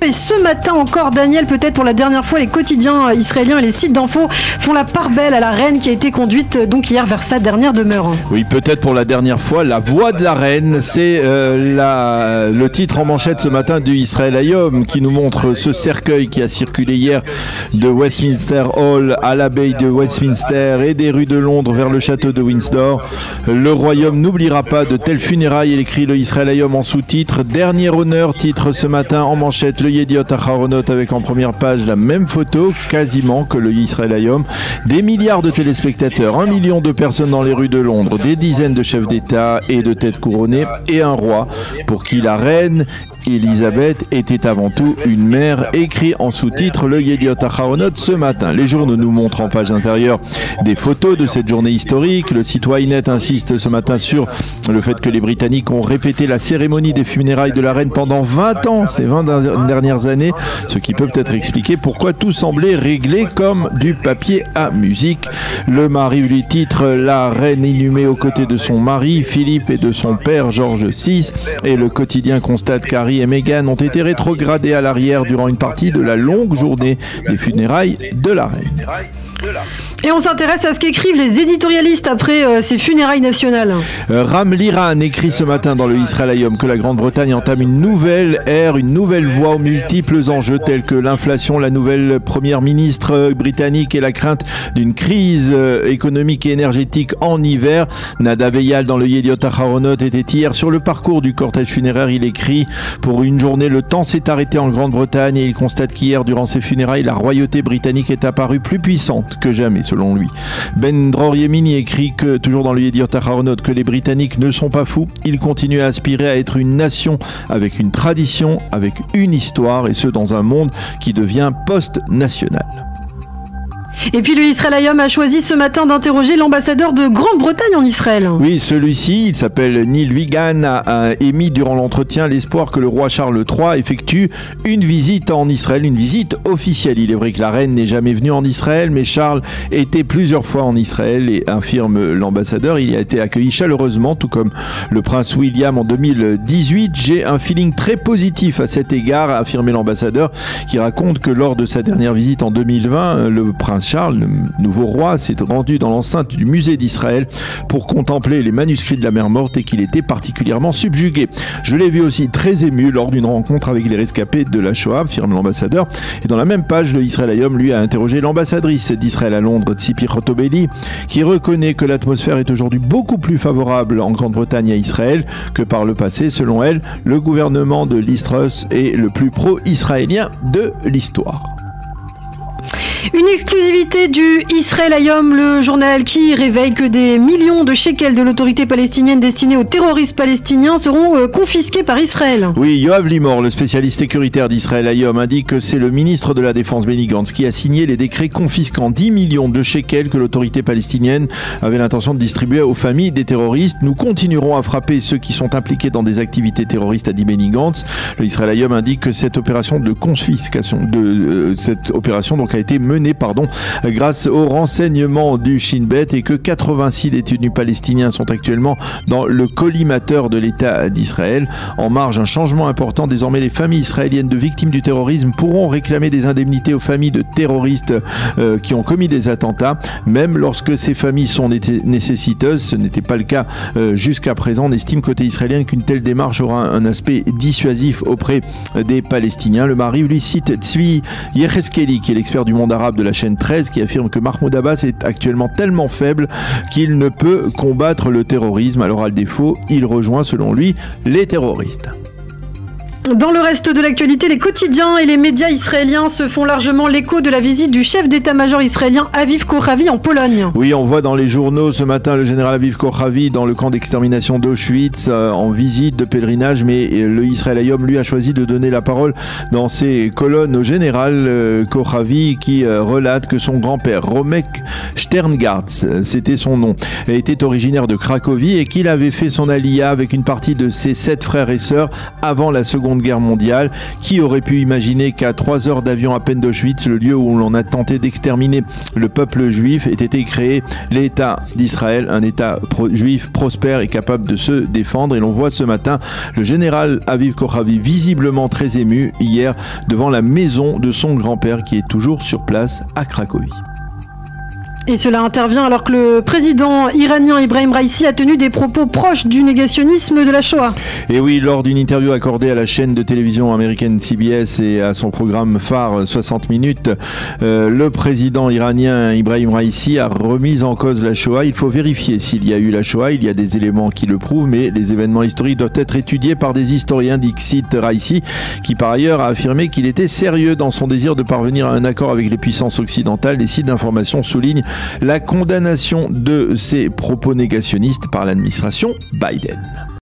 Et ce matin encore, Daniel, peut-être pour la dernière fois, les quotidiens israéliens et les sites d'infos font la part belle à la reine qui a été conduite donc hier vers sa dernière demeure. Oui, peut-être pour la dernière fois, la voix de la reine, c'est le titre en manchette ce matin du Israël Hayom qui nous montre ce cercueil qui a circulé hier de Westminster Hall à l'abbaye de Westminster et des rues de Londres vers le château de Windsor. Le royaume n'oubliera pas de telles funérailles, il écrit le Israël Hayom en sous-titre. Dernier honneur, titre ce matin en manchette le Yediot Aharonot avec en première page la même photo quasiment que le Israël Hayom. Des milliards de téléspectateurs, 1 million de personnes dans les rues de Londres, des dizaines de chefs d'État et de têtes couronnées et un roi pour qui la reine Elisabeth était avant tout une mère, écrit en sous-titre le Yediot Aharonot ce matin. Les journaux nous montrent en page intérieure des photos de cette journée historique. Le site Ynet insiste ce matin sur le fait que les Britanniques ont répété la cérémonie des funérailles de la reine pendant 20 ans, ces 20 dernières années, ce qui peut peut-être expliquer pourquoi tout semblait réglé comme du papier à musique. Le mari lui titre la reine inhumée aux côtés de son mari Philippe et de son père George VI, et le quotidien constate qu'Harry et Meghan ont été rétrogradés à l'arrière durant une partie de la longue journée des funérailles de la reine. Et on s'intéresse à ce qu'écrivent les éditorialistes après ces funérailles nationales. Ram Liran écrit ce matin dans le Israël Hayom que la Grande-Bretagne entame une nouvelle ère, une nouvelle voie aux multiples enjeux tels que l'inflation, la nouvelle première ministre britannique et la crainte d'une crise économique et énergétique en hiver. Nadav Eyal dans le Yediot Aharonot était hier sur le parcours du cortège funéraire. Il écrit: pour une journée, le temps s'est arrêté en Grande-Bretagne et il constate qu'hier, durant ces funérailles, la royauté britannique est apparue plus puissante que jamais, selon lui. Ben Dror Yemini écrit que, toujours dans le Yediot Aharonot, que les Britanniques ne sont pas fous. Ils continuent à aspirer à être une nation avec une tradition, avec une histoire, et ce dans un monde qui devient post-national. Et puis le Israël Hayom a choisi ce matin d'interroger l'ambassadeur de Grande-Bretagne en Israël. Oui, celui-ci, il s'appelle Neil Wigan, a émis durant l'entretien l'espoir que le roi Charles III effectue une visite en Israël, une visite officielle. Il est vrai que la reine n'est jamais venue en Israël, mais Charles était plusieurs fois en Israël et affirme l'ambassadeur. Il y a été accueilli chaleureusement, tout comme le prince William en 2018. J'ai un feeling très positif à cet égard, a affirmé l'ambassadeur, qui raconte que lors de sa dernière visite en 2020, le prince Charles, le nouveau roi, s'est rendu dans l'enceinte du musée d'Israël pour contempler les manuscrits de la mer morte et qu'il était particulièrement subjugué. Je l'ai vu aussi très ému lors d'une rencontre avec les rescapés de la Shoah, affirme l'ambassadeur. Et dans la même page, le Israël Hayom, lui, a interrogé l'ambassadrice d'Israël à Londres, Tzipi Khotobeli, qui reconnaît que l'atmosphère est aujourd'hui beaucoup plus favorable en Grande-Bretagne à Israël que par le passé. Selon elle, le gouvernement de Liz Truss est le plus pro-israélien de l'histoire. Une exclusivité du Israël Hayom, le journal qui révèle que des millions de shekels de l'autorité palestinienne destinés aux terroristes palestiniens seront confisqués par Israël. Oui, Yoav Limor, le spécialiste sécuritaire d'Israël Hayom, indique que c'est le ministre de la Défense Benny Gantz qui a signé les décrets confisquant 10 millions de shekels que l'autorité palestinienne avait l'intention de distribuer aux familles des terroristes. Nous continuerons à frapper ceux qui sont impliqués dans des activités terroristes, a dit Benny Gantz. Le Israël Hayom indique que cette opération de confiscation donc a été menée grâce au renseignement du Shin Bet et que 86 détenus palestiniens sont actuellement dans le collimateur de l'État d'Israël. En marge, un changement important. Désormais, les familles israéliennes de victimes du terrorisme pourront réclamer des indemnités aux familles de terroristes qui ont commis des attentats, même lorsque ces familles sont nécessiteuses. Ce n'était pas le cas jusqu'à présent. On estime côté israélien qu'une telle démarche aura un aspect dissuasif auprès des Palestiniens. Le mari lui cite Tzvi Yecheskeli, qui est l'expert du monde arabe de la chaîne 13, qui affirme que Mahmoud Abbas est actuellement tellement faible qu'il ne peut combattre le terrorisme. Alors à le défaut, il rejoint selon lui les terroristes. Dans le reste de l'actualité, les quotidiens et les médias israéliens se font largement l'écho de la visite du chef d'état-major israélien Aviv Kochavi en Pologne. Oui, on voit dans les journaux ce matin le général Aviv Kochavi dans le camp d'extermination d'Auschwitz en visite de pèlerinage, mais le Israël Hayom lui a choisi de donner la parole dans ses colonnes au général Kochavi qui relate que son grand-père Romek Sterngartz, c'était son nom, était originaire de Cracovie et qu'il avait fait son aliyah avec une partie de ses 7 frères et sœurs avant la Seconde Seconde Guerre mondiale. Qui aurait pu imaginer qu'à 3 heures d'avion à peine d'Auschwitz, le lieu où l'on a tenté d'exterminer le peuple juif, ait été créé l'État d'Israël, un État juif prospère et capable de se défendre. Et l'on voit ce matin le général Aviv Kochavi visiblement très ému hier devant la maison de son grand-père qui est toujours sur place à Cracovie. Et cela intervient alors que le président iranien Ibrahim Raïssi a tenu des propos proches du négationnisme de la Shoah. Et oui, lors d'une interview accordée à la chaîne de télévision américaine CBS et à son programme phare 60 minutes, le président iranien Ibrahim Raïssi a remis en cause la Shoah. Il faut vérifier s'il y a eu la Shoah, il y a des éléments qui le prouvent, mais les événements historiques doivent être étudiés par des historiens, dixit Raïssi, qui par ailleurs a affirmé qu'il était sérieux dans son désir de parvenir à un accord avec les puissances occidentales. Les sites d'information soulignent la condamnation de ces propos négationnistes par l'administration Biden.